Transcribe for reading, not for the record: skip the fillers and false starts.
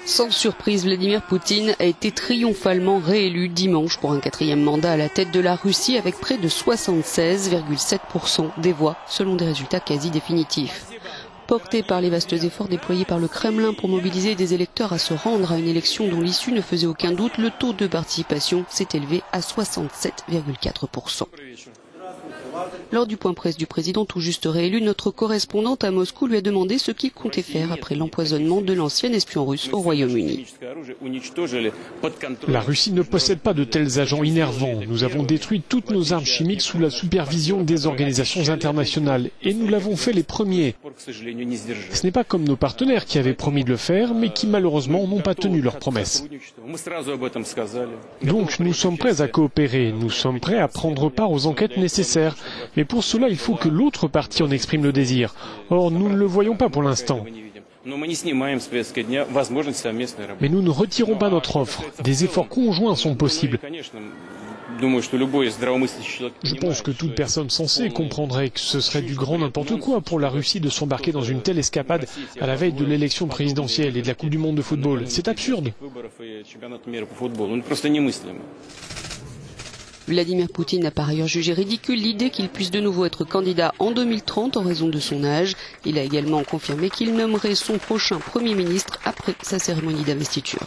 Sans surprise, Vladimir Poutine a été triomphalement réélu dimanche pour un 4e mandat à la tête de la Russie avec près de 76,7% des voix, selon des résultats quasi définitifs. Porté par les vastes efforts déployés par le Kremlin pour mobiliser des électeurs à se rendre à une élection dont l'issue ne faisait aucun doute, le taux de participation s'est élevé à 67,4%. Lors du point presse du président tout juste réélu, notre correspondante à Moscou lui a demandé ce qu'il comptait faire après l'empoisonnement de l'ancien espion russe au Royaume-Uni. La Russie ne possède pas de tels agents innervants. Nous avons détruit toutes nos armes chimiques sous la supervision des organisations internationales et nous l'avons fait les premiers. Ce n'est pas comme nos partenaires qui avaient promis de le faire, mais qui malheureusement n'ont pas tenu leurs promesses. Donc nous sommes prêts à coopérer, nous sommes prêts à prendre part aux enquêtes nécessaires. Mais pour cela, il faut que l'autre partie en exprime le désir. Or, nous ne le voyons pas pour l'instant. Mais nous ne retirons pas notre offre. Des efforts conjoints sont possibles. Je pense que toute personne sensée comprendrait que ce serait du grand n'importe quoi pour la Russie de s'embarquer dans une telle escapade à la veille de l'élection présidentielle et de la Coupe du Monde de football. C'est absurde. Vladimir Poutine a par ailleurs jugé ridicule l'idée qu'il puisse de nouveau être candidat en 2030 en raison de son âge. Il a également confirmé qu'il nommerait son prochain Premier ministre après sa cérémonie d'investiture.